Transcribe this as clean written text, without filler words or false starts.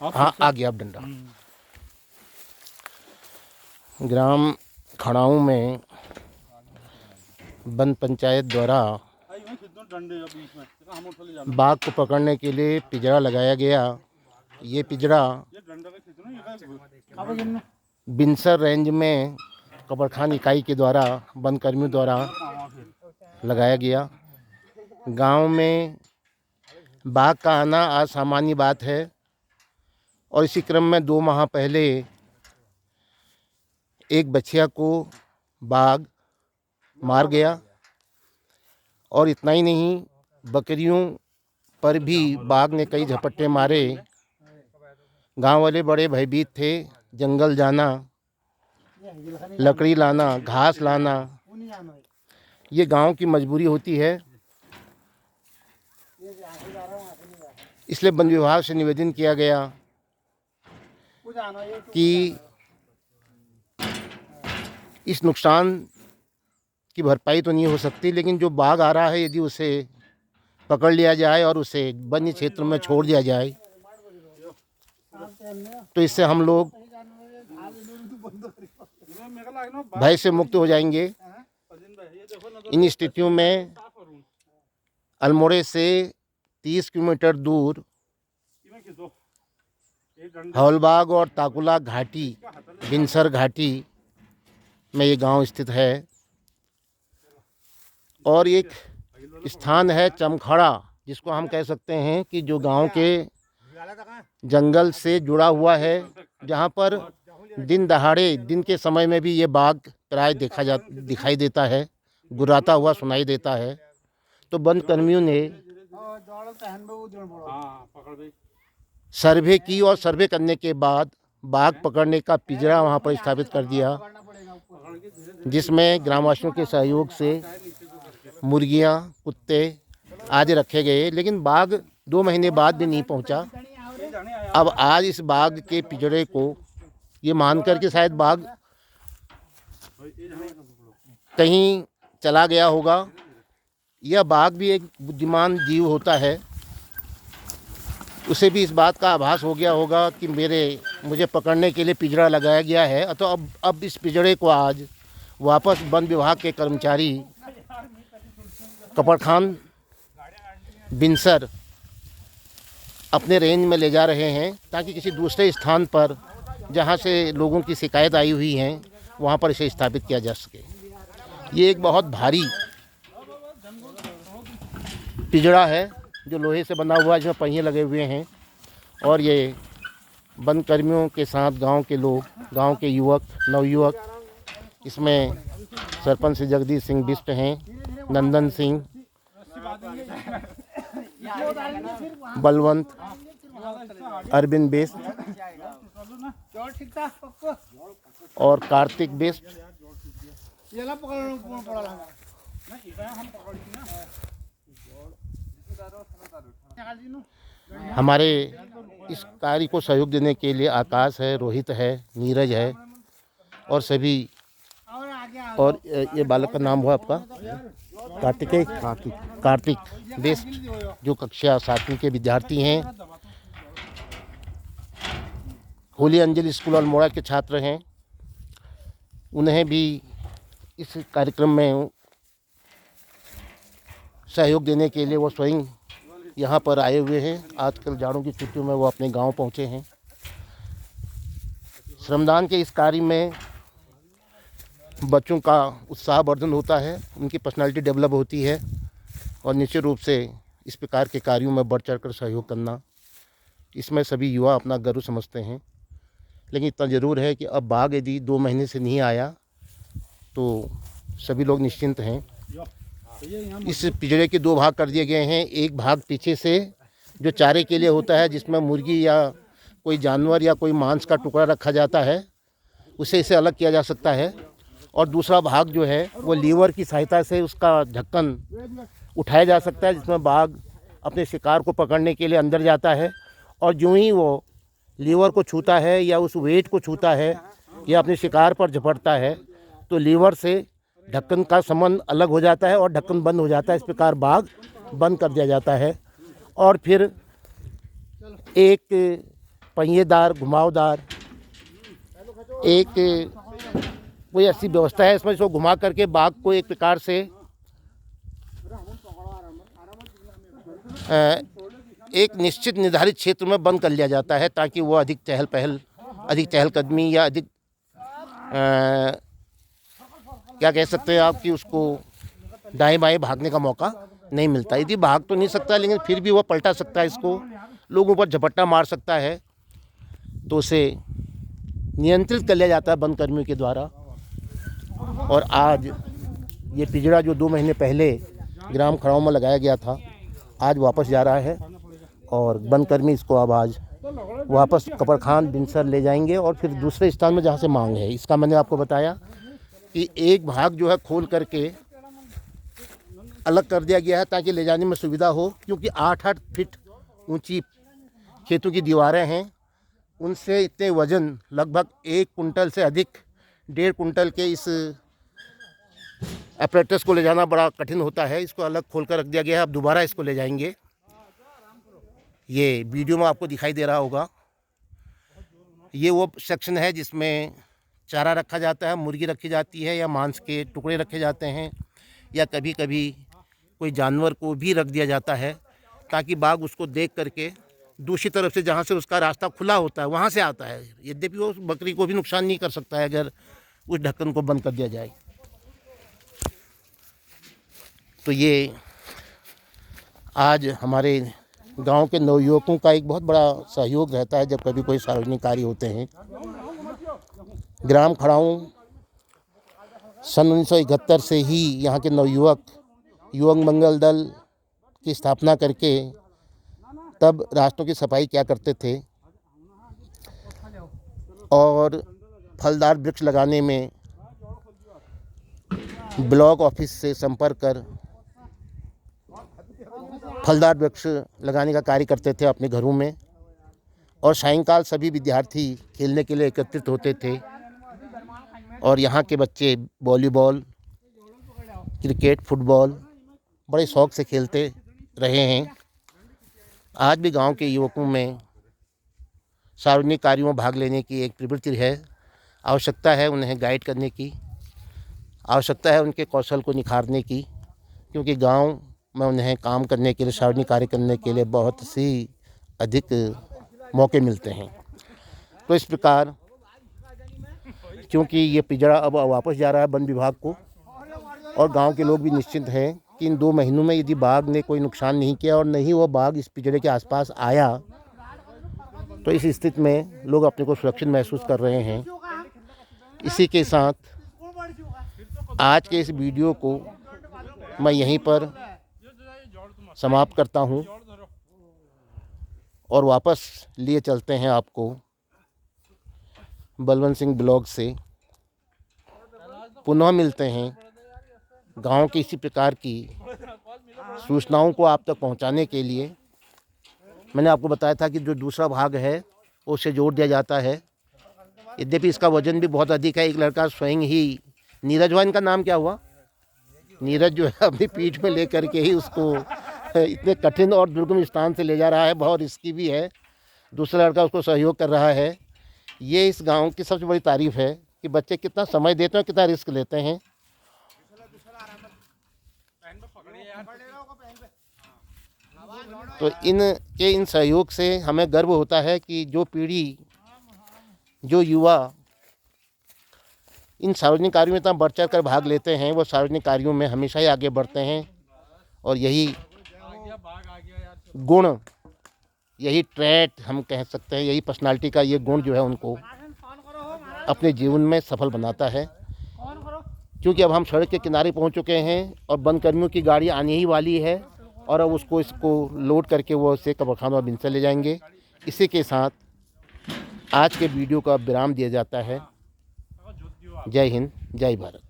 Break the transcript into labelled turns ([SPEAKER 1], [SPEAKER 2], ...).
[SPEAKER 1] हाँ आ गया अब डंडा। ग्राम खड़ाऊ में वन पंचायत द्वारा बाघ को पकड़ने के लिए पिंजरा लगाया गया। ये पिंजरा बिनसर रेंज में कबरखान इकाई के द्वारा वन कर्मियों द्वारा लगाया गया। गांव में बाघ का आना आज सामान्य बात है और इसी क्रम में 2 माह पहले एक बछिया को बाघ मार गया और इतना ही नहीं, बकरियों पर भी बाघ ने कई झपट्टे मारे। गांव वाले बड़े भयभीत थे। जंगल जाना, लकड़ी लाना, घास लाना, ये गांव की मजबूरी होती है। इसलिए वन विभाग से निवेदन किया गया कि इस नुकसान की भरपाई तो नहीं हो सकती, लेकिन जो बाघ आ रहा है यदि उसे पकड़ लिया जाए और उसे वन्य क्षेत्र में छोड़ दिया जाए तो इससे हम लोग भय से मुक्त हो जाएंगे। इन स्थितियों में अल्मोड़े से 30 किलोमीटर दूर हौलबाग और ताकुला घाटी, बिनसर घाटी में ये गांव स्थित है और एक स्थान है चमखड़ा, जिसको हम कह सकते हैं कि जो गांव के जंगल से जुड़ा हुआ है, जहां पर दिन दहाड़े, दिन के समय में भी ये बाघ प्राय दिखाई देता है, गुर्राता हुआ सुनाई देता है। तो वन कर्मियों ने सर्वे की और सर्वे करने के बाद बाघ पकड़ने का पिंजरा वहां पर स्थापित कर दिया, जिसमें ग्रामवासियों के सहयोग से मुर्गियां, कुत्ते आदि रखे गए। लेकिन बाघ 2 महीने बाद भी नहीं पहुंचा। अब आज इस बाघ के पिंजरे को ये मानकर के शायद बाघ कहीं चला गया होगा। यह बाघ भी एक बुद्धिमान जीव होता है, उसे भी इस बात का आभास हो गया होगा कि मुझे पकड़ने के लिए पिंजरा लगाया गया है। तो अब इस पिंजरे को आज वापस वन विभाग के कर्मचारी कबरखान बिनसर अपने रेंज में ले जा रहे हैं, ताकि किसी दूसरे स्थान पर जहां से लोगों की शिकायत आई हुई हैं वहां पर इसे स्थापित किया जा सके। ये एक बहुत भारी पिंजरा है जो लोहे से बना हुआ है, जिसमें पहिए लगे हुए हैं और ये वन कर्मियों के साथ गांव के लोग, गांव के युवक, नवयुवक, इसमें सरपंच जगदीश सिंह बिष्ट हैं, नंदन सिंह, बलवंत, अरविंद बिष्ट और कार्तिक बिष्ट। हमारे इस कार्य को सहयोग देने के लिए आकाश है, रोहित है, नीरज है और सभी। और ये बालक का नाम हुआ आपका कार्तिक बेस्ट, जो कक्षा 7वीं के विद्यार्थी हैं, होली अंजलि स्कूल अल्मोड़ा के छात्र हैं। उन्हें भी इस कार्यक्रम में सहयोग देने के लिए वो स्वयं यहाँ पर आए हुए हैं। आजकल जाड़ों की छुट्टियों में वो अपने गांव पहुँचे हैं। श्रमदान के इस कार्य में बच्चों का उत्साहवर्धन होता है, उनकी पर्सनालिटी डेवलप होती है और निश्चित रूप से इस प्रकार के कार्यों में बढ़ चढ़ कर सहयोग करना, इसमें सभी युवा अपना गर्व समझते हैं। लेकिन इतना ज़रूर है कि अब बाघ यदि 2 महीने से नहीं आया तो सभी लोग निश्चिंत हैं। इस पिंजरे के 2 भाग कर दिए गए हैं। एक भाग पीछे से जो चारे के लिए होता है, जिसमें मुर्गी या कोई जानवर या कोई मांस का टुकड़ा रखा जाता है, उसे इसे अलग किया जा सकता है। और दूसरा भाग जो है वो लीवर की सहायता से उसका ढक्कन उठाया जा सकता है, जिसमें बाघ अपने शिकार को पकड़ने के लिए अंदर जाता है और जो ही वो लीवर को छूता है या उस वेट को छूता है या अपने शिकार पर झपटता है तो लीवर से ढक्कन का संबंध अलग हो जाता है और ढक्कन बंद हो जाता है। इस प्रकार बाघ बंद कर दिया जाता है और फिर एक पहिएदार घुमावदार एक कोई ऐसी व्यवस्था है, इसमें इसको घुमा करके बाघ को एक प्रकार से एक निश्चित निर्धारित क्षेत्र में बंद कर लिया जाता है, ताकि वो अधिक चहलकदमी या अधिक क्या कह सकते हैं आप कि उसको दाएं बाएं भागने का मौका नहीं मिलता। यदि भाग तो नहीं सकता, लेकिन फिर भी वो पलटा सकता है, इसको लोगों पर झपट्टा मार सकता है, तो उसे नियंत्रित कर लिया जाता है वन कर्मियों के द्वारा। और आज ये पिंजड़ा जो 2 महीने पहले ग्राम खड़ाऊ में लगाया गया था, आज वापस जा रहा है और वन कर्मी इसको अब आज वापस कपड़खान बिनसर ले जाएंगे और फिर दूसरे स्थान में जहाँ से मांग है। इसका मैंने आपको बताया कि एक भाग जो है खोल करके अलग कर दिया गया है ताकि ले जाने में सुविधा हो, क्योंकि 8-8 फीट ऊंची खेतों की दीवारें हैं, उनसे इतने वजन लगभग 1 कुंटल से अधिक 1.5 कुंटल के इस अपरेटस को ले जाना बड़ा कठिन होता है। इसको अलग खोल कर रख दिया गया है, अब दोबारा इसको ले जाएंगे। ये वीडियो में आपको दिखाई दे रहा होगा, ये वो सेक्शन है जिसमें चारा रखा जाता है, मुर्गी रखी जाती है या मांस के टुकड़े रखे जाते हैं, या कभी कभी कोई जानवर को भी रख दिया जाता है ताकि बाघ उसको देख करके दूसरी तरफ से जहाँ से उसका रास्ता खुला होता है वहाँ से आता है। यद्यपि वो बकरी को भी नुकसान नहीं कर सकता है अगर उस ढक्कन को बंद कर दिया जाए। तो ये आज हमारे गांव के नवयुवकों का एक बहुत बड़ा सहयोग रहता है जब कभी कोई सार्वजनिक कार्य होते हैं। ग्राम खड़ाऊ सन 1971 से ही यहाँ के नवयुवक युवक मंगल दल की स्थापना करके तब रास्तों की सफाई क्या करते थे और फलदार वृक्ष लगाने में ब्लॉक ऑफिस से संपर्क कर फलदार वृक्ष लगाने का कार्य करते थे अपने घरों में। और सायंकाल सभी विद्यार्थी खेलने के लिए एकत्रित होते थे और यहाँ के बच्चे वॉलीबॉल, क्रिकेट, फुटबॉल बड़े शौक़ से खेलते रहे हैं। आज भी गांव के युवकों में सार्वजनिक कार्यों में भाग लेने की एक प्रवृत्ति है। आवश्यकता है उन्हें गाइड करने की, आवश्यकता है उनके कौशल को निखारने की, क्योंकि गांव में उन्हें काम करने के लिए, सार्वजनिक कार्य करने के लिए बहुत सी अधिक मौके मिलते हैं। तो इस प्रकार क्योंकि ये पिंजड़ा अब वापस जा रहा है वन विभाग को, और गांव के लोग भी निश्चिंत हैं कि इन 2 महीनों में यदि बाघ ने कोई नुकसान नहीं किया और नहीं वो बाघ इस पिंजड़े के आसपास आया, तो इस स्थिति में लोग अपने को सुरक्षित महसूस कर रहे हैं। इसी के साथ आज के इस वीडियो को मैं यहीं पर समाप्त करता हूं और वापस लिए चलते हैं आपको बलवंत सिंह ब्लॉग से। पुनः मिलते हैं गांव की इसी प्रकार की सूचनाओं को आप तक पहुंचाने के लिए। मैंने आपको बताया था कि जो दूसरा भाग है उसे जोड़ दिया जाता है, यद्यपि इसका वजन भी बहुत अधिक है। एक लड़का स्वयं ही, नीरज भाई इनका नाम क्या हुआ, नीरज जो है अपनी पीठ में ले करके ही उसको इतने कठिन और दुर्गम स्थान से ले जा रहा है, बहुत रिस्की भी है। दूसरा लड़का उसको सहयोग कर रहा है। ये इस गांव की सबसे बड़ी तारीफ़ है कि बच्चे कितना समय देते हैं, कितना रिस्क लेते हैं। तो इन सहयोग से हमें गर्व होता है कि जो पीढ़ी, जो युवा इन सार्वजनिक कार्यों में इतना बढ़ चढ़ कर भाग लेते हैं, वो सार्वजनिक कार्यों में हमेशा ही आगे बढ़ते हैं। और यही गुण, यही ट्रेट हम कह सकते हैं, यही पर्सनालिटी का ये गुण जो है उनको अपने जीवन में सफल बनाता है। क्योंकि अब हम सड़क के किनारे पहुंच चुके हैं और वन कर्मियों की गाड़ी आने ही वाली है और अब इसको लोड करके वो उसे कब्रखान और बिनसर ले जाएंगे। इसी के साथ आज के वीडियो का विराम दिया जाता है। जय हिंद, जय भारत।